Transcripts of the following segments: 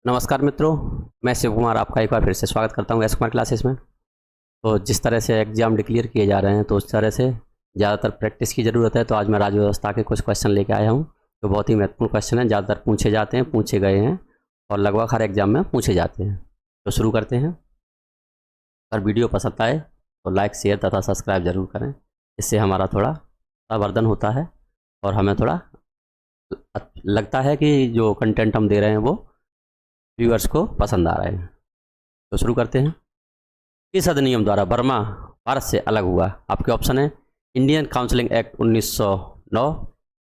नमस्कार मित्रों, मैं शिव कुमार आपका एक बार फिर से स्वागत करता हूँ एस कुमार क्लासेस में। तो जिस तरह से एग्ज़ाम डिक्लेयर किए जा रहे हैं तो उस तरह से ज़्यादातर प्रैक्टिस की ज़रूरत है। तो आज मैं राज्य व्यवस्था के कुछ क्वेश्चन लेके आया हूँ जो बहुत ही महत्वपूर्ण क्वेश्चन हैं, ज़्यादातर पूछे जाते हैं, पूछे गए हैं और लगभग हर एग्ज़ाम में पूछे जाते हैं। तो शुरू करते हैं। अगर वीडियो पसंद आए तो लाइक, शेयर तथा सब्सक्राइब जरूर करें। इससे हमारा थोड़ा वर्धन होता है और हमें थोड़ा लगता है कि जो कंटेंट हम दे रहे हैं वो व्यूअर्स को पसंद आ रहे हैं। तो शुरू करते हैं। किस अधिनियम द्वारा बर्मा भारत से अलग हुआ? आपके ऑप्शन है Indian counselling act 1909,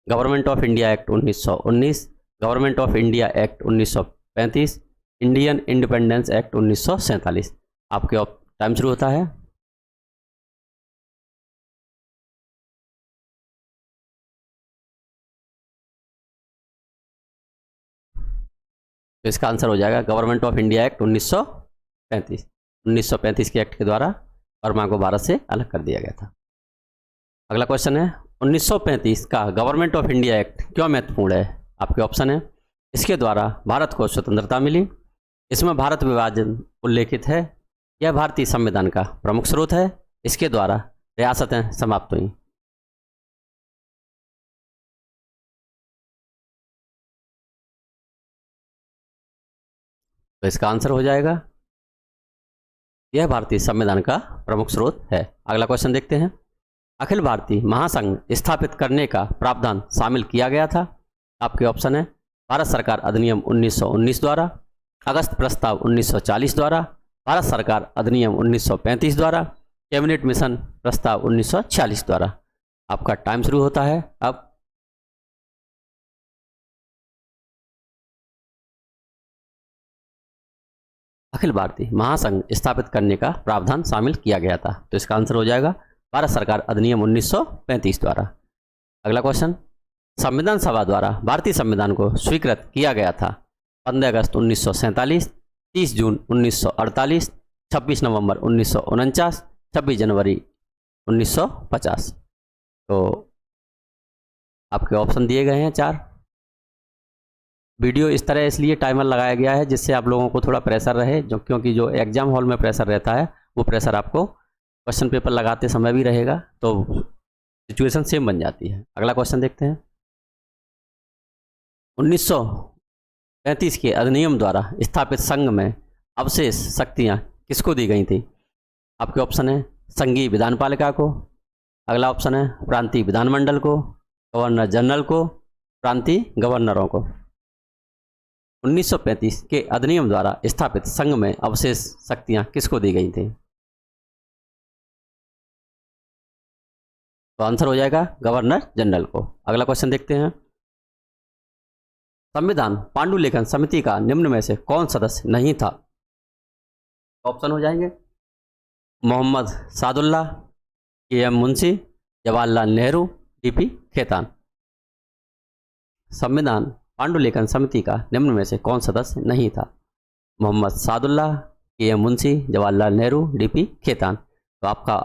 government of India act 1919, government of India act 1935, Indian independence act 1947। आपके टाइम शुरू होता है। तो इसका आंसर हो जाएगा गवर्नमेंट ऑफ इंडिया एक्ट 1935। 1935 के एक्ट के द्वारा बर्मा को भारत से अलग कर दिया गया था। अगला क्वेश्चन है 1935 का गवर्नमेंट ऑफ इंडिया एक्ट क्यों महत्वपूर्ण है? आपके ऑप्शन है इसके द्वारा भारत को स्वतंत्रता मिली, इसमें भारत विभाजन उल्लेखित है, यह भारतीय संविधान का प्रमुख स्रोत है, इसके द्वारा रियासतें समाप्त हुई। तो इसका आंसर हो जाएगा यह भारतीय संविधान का प्रमुख स्रोत है। अगला क्वेश्चन देखते हैं। अखिल भारतीय महासंघ स्थापित करने का प्रावधान शामिल किया गया था। आपके ऑप्शन है भारत सरकार अधिनियम 1919 द्वारा, अगस्त प्रस्ताव 1940 द्वारा, भारत सरकार अधिनियम 1935 द्वारा, कैबिनेट मिशन प्रस्ताव 1946 द्वारा। आपका टाइम शुरू होता है अब। अखिल भारतीय महासंघ स्थापित करने का प्रावधान शामिल किया गया था। तो इसका आंसर हो जाएगा भारत सरकार अधिनियम 1935 द्वारा। अगला क्वेश्चन, संविधान सभा द्वारा भारतीय संविधान को स्वीकृत किया गया था 15 अगस्त 1947, 30 जून 1948, 26 नवंबर 1949, 26 जनवरी 1950। तो आपके ऑप्शन दिए गए हैं 4। वीडियो इस तरह इसलिए टाइमर लगाया गया है जिससे आप लोगों को थोड़ा प्रेशर रहे, क्योंकि जो एग्जाम हॉल में प्रेशर रहता है वो प्रेशर आपको क्वेश्चन पेपर लगाते समय भी रहेगा, तो सिचुएशन सेम बन जाती है। अगला क्वेश्चन देखते हैं। 1935 के अधिनियम द्वारा स्थापित संघ में अवशेष शक्तियां किसको दी गई थी? आपके ऑप्शन है संघीय विधानपालिका को, अगला ऑप्शन है प्रांतीय विधानमंडल को, गवर्नर जनरल को, प्रांतीय गवर्नरों को। 1935 के अधिनियम द्वारा स्थापित संघ में अवशेष शक्तियां किसको दी गई थी? तो आंसर हो जाएगा गवर्नर जनरल को। अगला क्वेश्चन देखते हैं। संविधान पांडुलिखन समिति का निम्न में से कौन सदस्य नहीं था? ऑप्शन हो जाएंगे मोहम्मद सादुल्ला, के.एम. मुंशी, जवाहरलाल नेहरू, डी.पी. खेतान। संविधान पांडुलिखन समिति का निम्न में से कौन सदस्य नहीं था? मोहम्मद सादुल्ला, के.एम. मुंशी, जवाहरलाल नेहरू, डी.पी. खेतान। तो आपका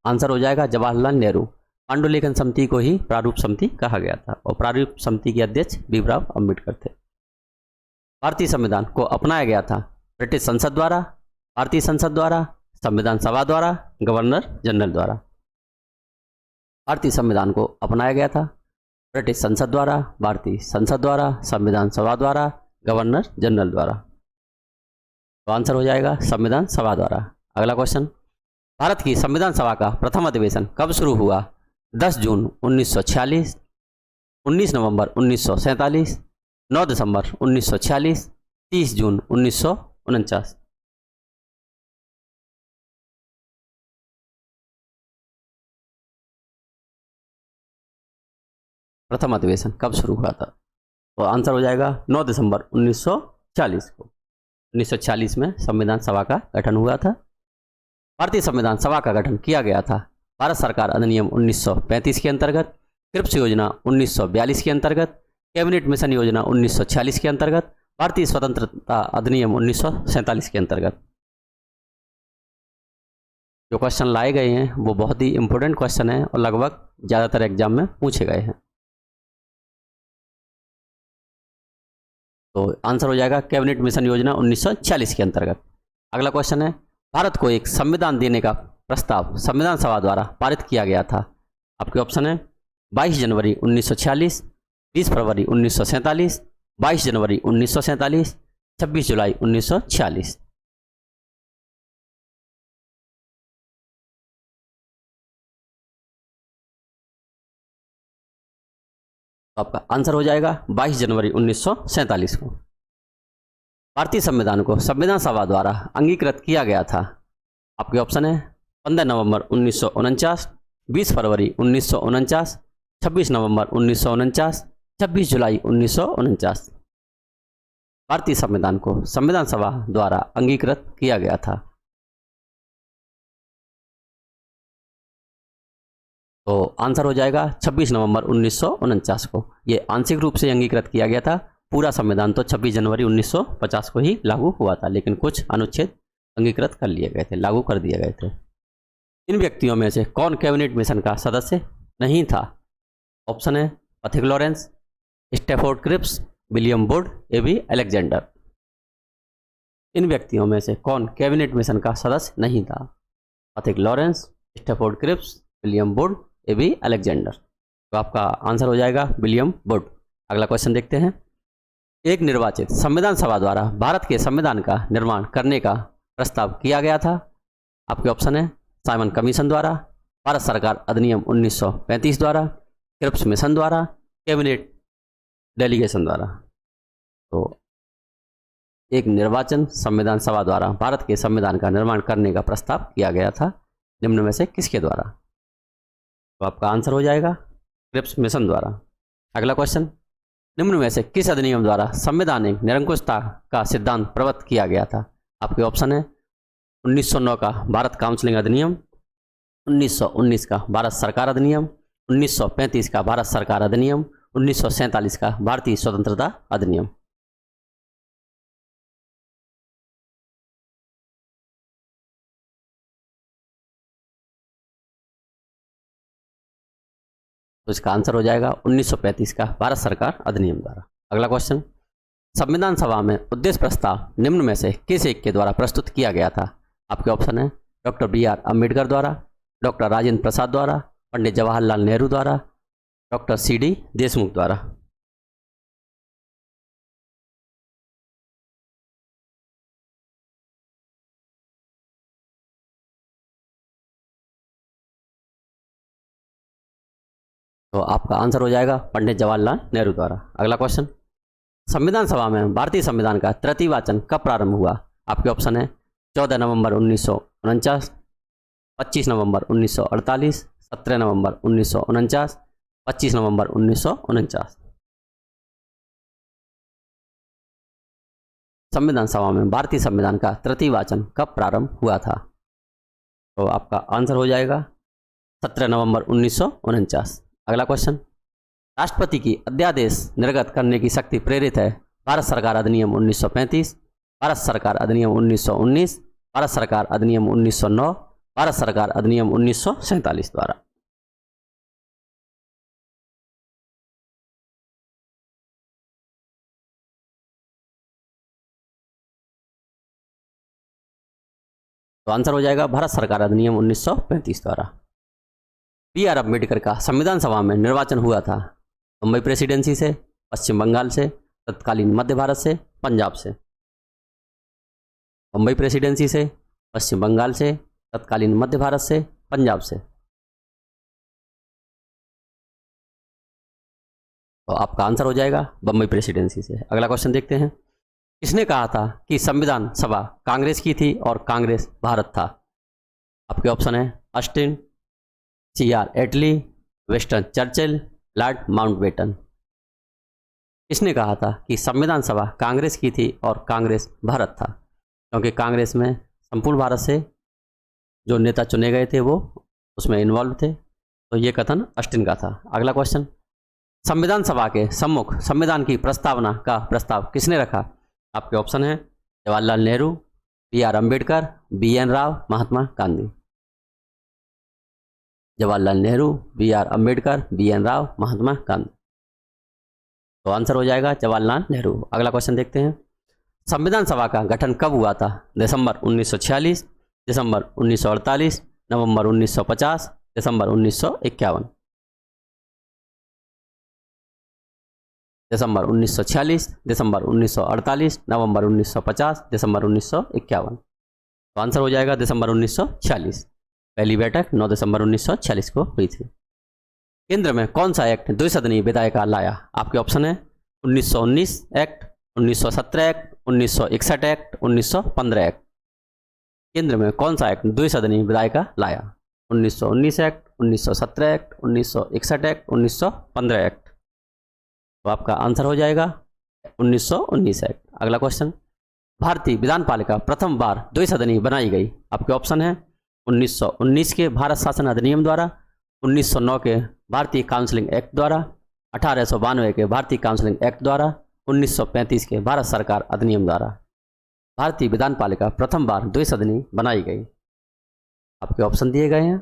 आंसर हो जाएगा जवाहरलाल नेहरू। पांडुलिखन समिति को ही प्रारूप समिति कहा गया था और प्रारूप समिति के अध्यक्ष भीमराव अम्बेडकर थे। भारतीय संविधान को अपनाया गया था ब्रिटिश संसद द्वारा, भारतीय संसद द्वारा, संविधान सभा द्वारा, गवर्नर जनरल द्वारा। भारतीय संविधान को अपनाया गया था ब्रिटिश संसद द्वारा, भारतीय संसद द्वारा, संविधान सभा द्वारा, गवर्नर जनरल द्वारा। तो आंसर हो जाएगा संविधान सभा द्वारा। अगला क्वेश्चन, भारत की संविधान सभा का प्रथम अधिवेशन कब शुरू हुआ? 10 जून 1946, 19 नवंबर 1947, 9 दिसंबर 1946, 30 जून 1949। प्रथम अधिवेशन कब शुरू हुआ था? तो आंसर हो जाएगा 9 दिसंबर 1940 को। 1946 में संविधान सभा का गठन हुआ था। भारतीय संविधान सभा का गठन किया गया था भारत सरकार अधिनियम 1935 के अंतर्गत, क्रिप्स योजना 1942 के अंतर्गत, कैबिनेट मिशन योजना 1946 के अंतर्गत, भारतीय स्वतंत्रता अधिनियम 1947 के अंतर्गत। जो क्वेश्चन लाए गए हैं वो बहुत ही इंपॉर्टेंट क्वेश्चन है और लगभग ज़्यादातर एग्जाम में पूछे गए हैं। तो आंसर हो जाएगा कैबिनेट मिशन योजना 1946 के अंतर्गत। अगला क्वेश्चन है, भारत को एक संविधान देने का प्रस्ताव संविधान सभा द्वारा पारित किया गया था। आपके ऑप्शन है 22 जनवरी 1946, 20 फरवरी 1947, 22 जनवरी 1947, 26 जुलाई 1946। तो आपका आंसर हो जाएगा 22 जनवरी 1947 को। भारतीय संविधान को संविधान सभा द्वारा अंगीकृत किया गया था। आपके ऑप्शन है 15 नवंबर 1949, 20 फरवरी 1949, 26 नवंबर 1949, 26 जुलाई 1949। भारतीय संविधान को संविधान सभा द्वारा अंगीकृत किया गया था। तो आंसर हो जाएगा 26 नवंबर 1949 को। ये आंशिक रूप से अंगीकृत किया गया था। पूरा संविधान तो 26 जनवरी 1950 को ही लागू हुआ था, लेकिन कुछ अनुच्छेद अंगीकृत कर लिए गए थे, लागू कर दिए गए थे। इन व्यक्तियों में से कौन कैबिनेट मिशन का सदस्य नहीं था? ऑप्शन है Pethick Lawrence, Stafford Cripps, William Wood, AB Alexander. इन व्यक्तियों में से कौन कैबिनेट मिशन का सदस्य नहीं था? Pethick Lawrence, Stafford Cripps, William Wood, AB Alexander. तो आपका आंसर हो जाएगा विलियम वुड। अगला क्वेश्चन देखते हैं। एक निर्वाचित संविधान सभा द्वारा भारत के संविधान का निर्माण करने का प्रस्ताव किया गया था। आपके ऑप्शन है साइमन कमीशन द्वारा, भारत सरकार अधिनियम 1935 द्वारा, क्रिप्स मिशन द्वारा, कैबिनेट डेलीगेशन द्वारा। तो एक निर्वाचन संविधान सभा द्वारा भारत के संविधान का निर्माण करने का प्रस्ताव किया गया था, निम्न में से किसके द्वारा? तो आपका आंसर हो जाएगा क्रिप्स मिशन द्वारा। अगला क्वेश्चन, निम्न में से किस अधिनियम द्वारा संवैधानिक निरंकुशता का सिद्धांत प्रवृत्त किया गया था? आपके ऑप्शन है 1909 का भारत काउंसिलिंग अधिनियम, 1919 का भारत सरकार अधिनियम, 1935 का भारत सरकार अधिनियम, 1947 का भारतीय स्वतंत्रता अधिनियम। तो इसका आंसर हो जाएगा 1935 का भारत सरकार अधिनियम द्वारा। अगला क्वेश्चन, संविधान सभा में उद्देश्य प्रस्ताव निम्न में से किस एक के द्वारा प्रस्तुत किया गया था? आपके ऑप्शन है डॉक्टर BR अम्बेडकर द्वारा, डॉक्टर राजेंद्र प्रसाद द्वारा, पंडित जवाहरलाल नेहरू द्वारा, डॉक्टर CD देशमुख द्वारा। तो आपका आंसर हो जाएगा पंडित जवाहरलाल नेहरू द्वारा। अगला क्वेश्चन, संविधान सभा में भारतीय संविधान का तृतीय वाचन कब प्रारंभ हुआ? आपके ऑप्शन है 14 नवंबर 1949, 25 नवंबर 1948, 17 नवंबर 1949, 25 नवंबर 1949। संविधान सभा में भारतीय संविधान का तृतीय वाचन कब प्रारंभ हुआ था? तो आपका आंसर हो जाएगा 17 नवंबर 1949। अगला क्वेश्चन, राष्ट्रपति की अध्यादेश निर्गत करने की शक्ति प्रेरित है भारत सरकार अधिनियम 1935, भारत सरकार अधिनियम 1919, भारत सरकार अधिनियम 1909, भारत सरकार अधिनियम 1947 द्वारा। तो आंसर हो जाएगा भारत सरकार अधिनियम 1935 द्वारा। BR अम्बेडकर का संविधान सभा में निर्वाचन हुआ था मुंबई प्रेसिडेंसी से, पश्चिम बंगाल से, तत्कालीन मध्य भारत से, पंजाब से। मुंबई प्रेसिडेंसी से, पश्चिम बंगाल से, तत्कालीन मध्य भारत से, पंजाब से। तो आपका आंसर हो जाएगा बम्बई प्रेसिडेंसी से। अगला क्वेश्चन देखते हैं। किसने कहा था कि संविधान सभा कांग्रेस की थी और कांग्रेस भारत था? आपके ऑप्शन है ऑस्टिन, CR एटली, विंस्टन चर्चिल, लॉर्ड माउंटबेटन। इसने कहा था कि संविधान सभा कांग्रेस की थी और कांग्रेस भारत था, क्योंकि कांग्रेस में संपूर्ण भारत से जो नेता चुने गए थे वो उसमें इन्वॉल्व थे। तो ये कथन ऑस्टिन का था। अगला क्वेश्चन, संविधान सभा के सम्मुख संविधान की प्रस्तावना का प्रस्ताव किसने रखा? आपके ऑप्शन है Jawaharlal Nehru, BR Ambedkar, BN Rao, Mahatma Gandhi. Jawaharlal Nehru, BR Ambedkar, BN Rao, Mahatma Gandhi. तो आंसर हो जाएगा जवाहरलाल नेहरू। अगला क्वेश्चन देखते हैं, संविधान सभा का गठन कब हुआ था? दिसंबर 1946, दिसंबर 1948, नवंबर 1950, दिसंबर 1951। दिसंबर 1946, दिसंबर 1948, नवंबर 1950, दिसंबर 1951। तो आंसर हो जाएगा दिसंबर 1946। पहली बैठक 9 दिसंबर 1946 को हुई थी। केंद्र में कौन सा एक्ट द्विसदनीय विधायिका लाया? आपके ऑप्शन है 1919 एक्ट, 1917 एक्ट, 1961 एक्ट, 1915 एक्ट। केंद्र में कौन सा एक्ट द्विसदनीय विधायिका लाया? 1919 एक्ट, 1917 एक्ट, 1961 एक्ट, 1915 एक्ट। तो आपका आंसर हो जाएगा 1919 एक्ट। अगला क्वेश्चन, भारतीय विधान पालिका प्रथम बार द्विसदनीय बनाई गई? आपके ऑप्शन है 1919 के भारत शासन अधिनियम द्वारा, 1909 के भारतीय काउंसिलिंग एक्ट द्वारा, 1892 के भारतीय काउंसिलिंग एक्ट द्वारा, 1935 के भारत सरकार अधिनियम द्वारा। भारतीय विधान पालिका प्रथम बार द्विसदनीय बनाई गई। आपके ऑप्शन दिए गए हैं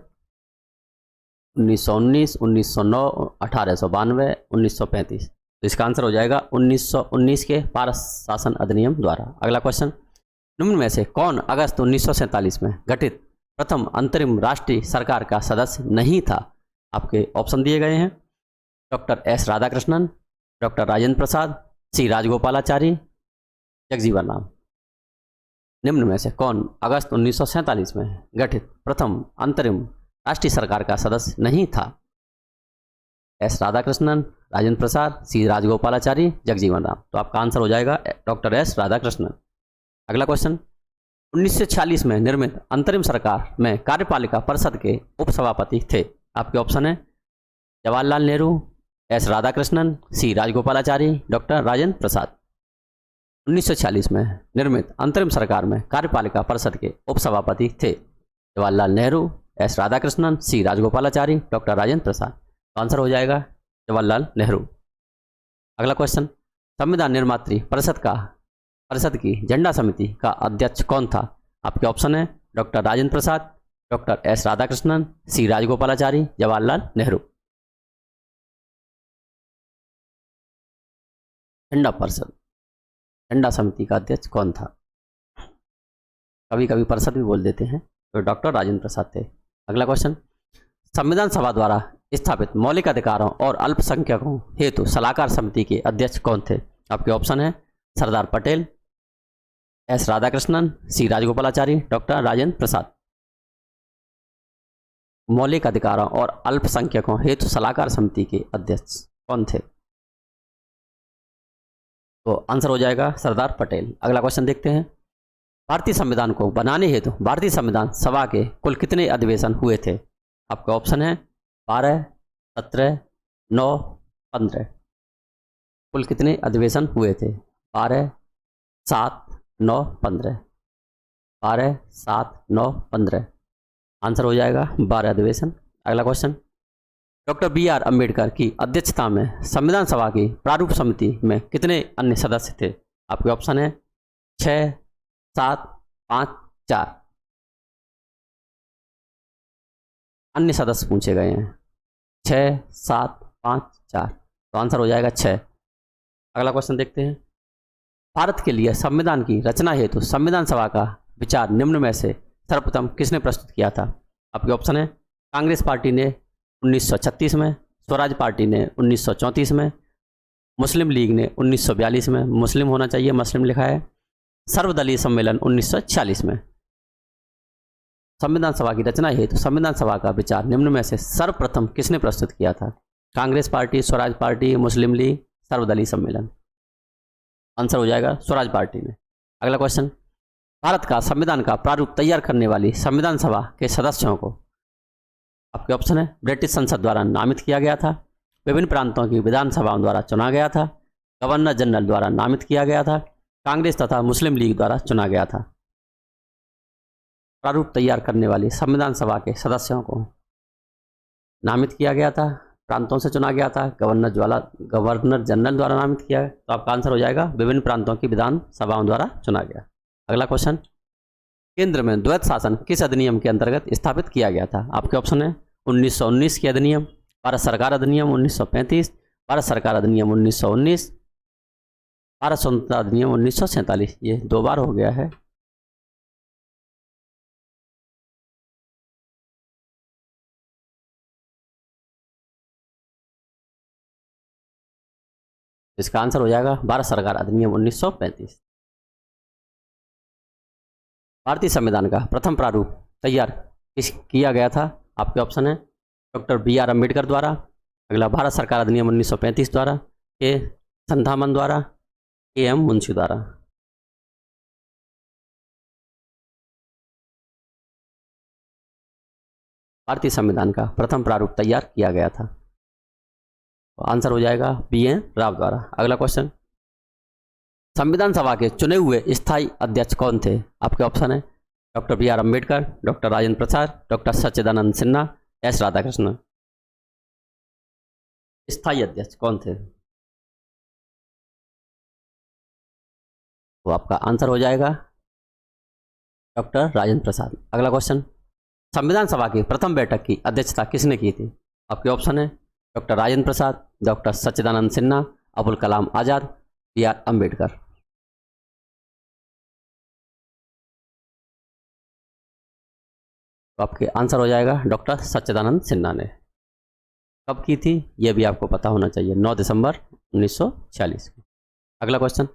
1919, 1909, 1892, 1935। तो इसका आंसर हो जाएगा 1919 के भारत शासन अधिनियम द्वारा। अगला क्वेश्चन, निम्न में से कौन अगस्त 1947 में गठित प्रथम अंतरिम राष्ट्रीय सरकार का सदस्य नहीं था? आपके ऑप्शन दिए गए हैं डॉक्टर एस राधाकृष्णन, डॉक्टर राजेंद्र प्रसाद, सी राजगोपालाचारी, जगजीवन राम। निम्न में से कौन अगस्त 1947 में गठित प्रथम अंतरिम राष्ट्रीय सरकार का सदस्य नहीं था? एस राधाकृष्णन, राजेंद्र प्रसाद, सी राजगोपालाचारी, जगजीवन राम। तो आपका आंसर हो जाएगा डॉक्टर एस राधाकृष्णन। अगला क्वेश्चन, 1946 में निर्मित अंतरिम सरकार में कार्यपालिका परिषद के उपसभापति थे? आपके ऑप्शन है जवाहरलाल नेहरू, एस राधाकृष्णन, सी राजगोपालाचारी, डॉक्टर राजेंद्र प्रसाद। 1946 में निर्मित अंतरिम सरकार में कार्यपालिका परिषद के उपसभापति थे जवाहरलाल नेहरू, एस राधाकृष्णन, सी राजगोपालाचारी, डॉक्टर राजेंद्र प्रसाद। आंसर हो जाएगा जवाहरलाल नेहरू। अगला क्वेश्चन, संविधान निर्मात्री परिषद की झंडा समिति का अध्यक्ष कौन था? आपके ऑप्शन है डॉक्टर राजेंद्र प्रसाद, डॉक्टर एस राधाकृष्णन, सी राजगोपालाचारी, जवाहरलाल नेहरू। झंडा समिति का अध्यक्ष कौन था? कभी कभी परिषद भी बोल देते हैं, तो डॉक्टर राजेंद्र प्रसाद थे। अगला क्वेश्चन, संविधान सभा द्वारा स्थापित मौलिक अधिकारों और अल्पसंख्यकों हेतु सलाहकार समिति के अध्यक्ष कौन थे? आपके ऑप्शन है सरदार पटेल, एस राधाकृष्णन, सी राजगोपालाचारी, डॉक्टर राजेंद्र प्रसाद। मौलिक अधिकारों और अल्पसंख्यकों हेतु सलाहकार समिति के अध्यक्ष कौन थे? तो आंसर हो जाएगा सरदार पटेल। अगला क्वेश्चन देखते हैं, भारतीय संविधान को बनाने हेतु भारतीय संविधान सभा के कुल कितने अधिवेशन हुए थे? आपका ऑप्शन है 12, 17, 9, 15। कुल कितने अधिवेशन हुए थे? 12, 7, 9, 15। 12, 7, 9, 15। आंसर हो जाएगा 12 अधिवेशन। अगला क्वेश्चन, डॉक्टर बी.आर. अम्बेडकर की अध्यक्षता में संविधान सभा की प्रारूप समिति में कितने अन्य सदस्य थे? आपके ऑप्शन है 6, 7, 5, 4। अन्य सदस्य पूछे गए हैं 6, 7, 5, 4। तो आंसर हो जाएगा 6। अगला क्वेश्चन देखते हैं, भारत के लिए संविधान की रचना हेतु संविधान सभा का विचार निम्न में से सर्वप्रथम किसने प्रस्तुत किया था? आपके ऑप्शन है कांग्रेस पार्टी ने 1936 में, स्वराज पार्टी ने 1934 में, मुस्लिम लीग ने 1942 में, मुस्लिम होना चाहिए, मुस्लिम लिखा है, सर्वदलीय सम्मेलन 1940 में। संविधान सभा की रचना हेतु संविधान सभा का विचार निम्न में से सर्वप्रथम किसने प्रस्तुत किया था? कांग्रेस पार्टी, स्वराज पार्टी, मुस्लिम लीग, सर्वदलीय सम्मेलन। आंसर हो जाएगा स्वराज पार्टी ने। अगला क्वेश्चन, भारत का संविधान का प्रारूप तैयार करने वाली संविधान सभा के सदस्यों को आपके ऑप्शन है ब्रिटिश संसद द्वारा नामित किया गया था, विभिन्न प्रांतों की विधानसभाओं द्वारा चुना गया था, गवर्नर जनरल द्वारा नामित किया गया था, कांग्रेस तथा मुस्लिम लीग द्वारा चुना गया था। प्रारूप तैयार करने वाली संविधान सभा के सदस्यों को नामित किया गया था, प्रांतों से चुना गया था, गवर्नर जनरल द्वारा नामित किया गया। तो आपका आंसर हो जाएगा विभिन्न प्रांतों की विधानसभाओं द्वारा चुना गया। अगला क्वेश्चन, केंद्र में द्वैत शासन किस अधिनियम के अंतर्गत स्थापित किया गया था? आपके ऑप्शन है 1919 के अधिनियम, भारत सरकार अधिनियम 1935, भारत सरकार अधिनियम 1919, भारत स्वतंत्रता अधिनियम 1947। ये 2 बार हो गया है। इसका आंसर हो जाएगा भारत सरकार अधिनियम 1935। भारतीय संविधान का प्रथम प्रारूप तैयार किया गया था? आपके ऑप्शन है डॉक्टर बी आर अम्बेडकर द्वारा, अगला भारत सरकार अधिनियम 1935 द्वारा, के संथामन द्वारा, के एम मुंशी द्वारा। भारतीय संविधान का प्रथम प्रारूप तैयार किया गया था, तो आंसर हो जाएगा बी एन राव द्वारा। अगला क्वेश्चन, संविधान सभा के चुने हुए स्थायी अध्यक्ष कौन थे? आपके ऑप्शन है doctor B R Ambedkar, doctor Rajendra Prasad, doctor Sachchidananda Sinha, S Radhakrishnan. स्थायी अध्यक्ष कौन थे? तो आपका आंसर हो जाएगा डॉक्टर राजेंद्र प्रसाद। अगला क्वेश्चन, संविधान सभा की प्रथम बैठक की अध्यक्षता किसने की थी? आपके ऑप्शन है doctor Rajendra Prasad, doctor Sachchidananda Sinha, Abul Kalam Azad, B R Ambedkar. तो आपके आंसर हो जाएगा डॉक्टर सच्चिदानंद सिन्हा ने। कब की थी यह भी आपको पता होना चाहिए, 9 दिसंबर 1946 को। अगला क्वेश्चन,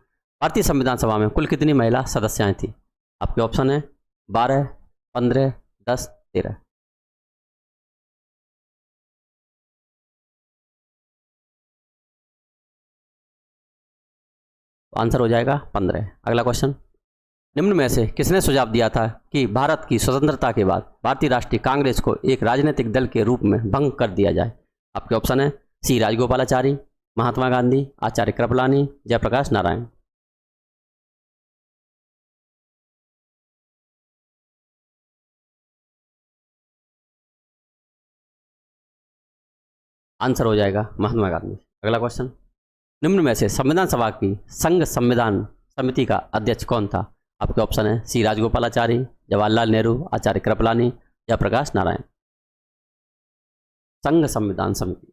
भारतीय संविधान सभा में कुल कितनी महिला सदस्याएं थी? आपके ऑप्शन है 12, 15, 10, 13। आंसर हो जाएगा 15। अगला क्वेश्चन, निम्न में से किसने सुझाव दिया था कि भारत की स्वतंत्रता के बाद भारतीय राष्ट्रीय कांग्रेस को एक राजनीतिक दल के रूप में भंग कर दिया जाए? आपके ऑप्शन है सी राजगोपालाचारी, महात्मा गांधी, आचार्य कृपलानी, जयप्रकाश नारायण। आंसर हो जाएगा महात्मा गांधी। अगला क्वेश्चन, निम्न में से संविधान सभा की संघ संविधान समिति का अध्यक्ष कौन था? आपके ऑप्शन है सी राजगोपालाचारी, जवाहरलाल नेहरू, आचार्य कृपलानी, जयप्रकाश नारायण। संघ संविधान समिति,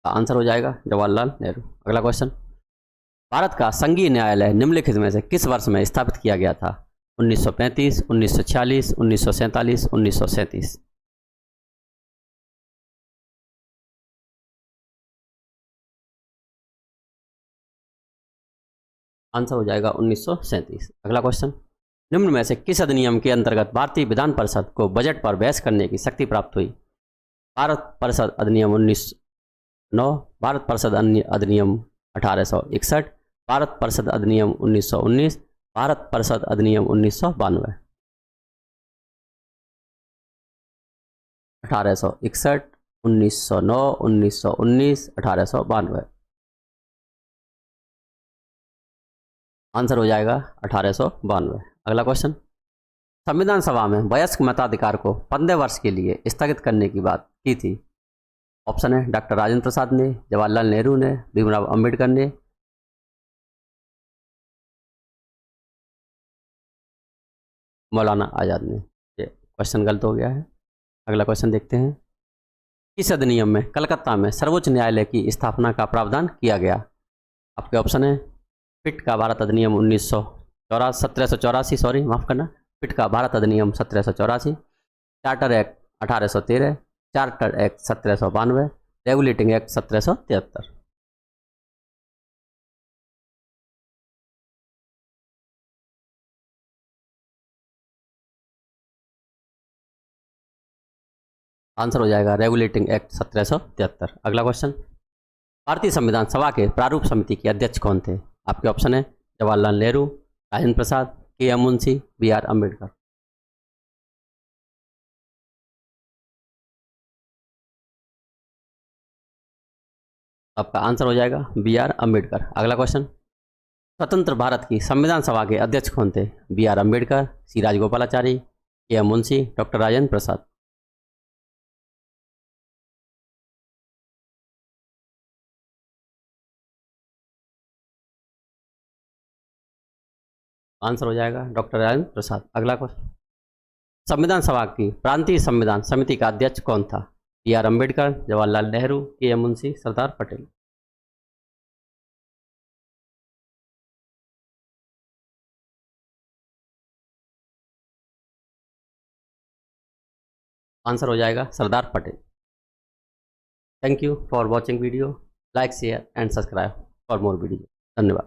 आंसर हो जाएगा जवाहरलाल नेहरू। अगला क्वेश्चन, भारत का संघीय न्यायालय निम्नलिखित में से किस वर्ष में स्थापित किया गया था? 1935, 1946, 1947, 1937। आंसर हो जाएगा 1937। अगला क्वेश्चन, निम्न में से किस अधिनियम के अंतर्गत भारतीय विधान परिषद को बजट पर बहस करने की शक्ति प्राप्त हुई? भारत परिषद अधिनियम 1909, भारत परिषद अधिनियम 1861, भारत परिषद अधिनियम 1919, भारत परिषद अधिनियम 1992। 1861, 1909, 1919, 1892। आंसर हो जाएगा 1892। अगला क्वेश्चन, संविधान सभा में वयस्क मताधिकार को 15 वर्ष के लिए स्थगित करने की बात की थी? ऑप्शन है डॉक्टर राजेंद्र प्रसाद ने, जवाहरलाल नेहरू ने, भीमराव अंबेडकर ने, मौलाना आजाद ने। ये क्वेश्चन गलत हो गया है। अगला क्वेश्चन देखते हैं, किस अधिनियम में कलकत्ता में सर्वोच्च न्यायालय की स्थापना का प्रावधान किया गया? आपके ऑप्शन है पिट का भारत अधिनियम 1784, सॉरी माफ करना, पिट का भारत अधिनियम 1784, charter act 1813, charter act 1792, regulating act 1773। Answer हो जाएगा रेगुलेटिंग एक्ट 1773। अगला क्वेश्चन, भारतीय संविधान सभा के प्रारूप समिति के अध्यक्ष कौन थे? आपके ऑप्शन है Jawaharlal Nehru, Rajendra Prasad, K M Munshi, B R Ambedkar. आपका आंसर हो जाएगा बी आर अम्बेडकर। अगला क्वेश्चन, स्वतंत्र भारत की संविधान सभा के अध्यक्ष कौन थे? बी आर अम्बेडकर, सी राजगोपालाचारी, के एम मुंशी, डॉक्टर राजेंद्र प्रसाद। आंसर हो जाएगा डॉक्टर राजेंद्र प्रसाद। अगला क्वेश्चन, संविधान सभा की प्रांतीय संविधान समिति का अध्यक्ष कौन था? बी.आर. अम्बेडकर, जवाहरलाल नेहरू, के.एम. मुंशी, सरदार पटेल। आंसर हो जाएगा Sardar Patel. Thank you for watching video. Like share and subscribe for more video. धन्यवाद।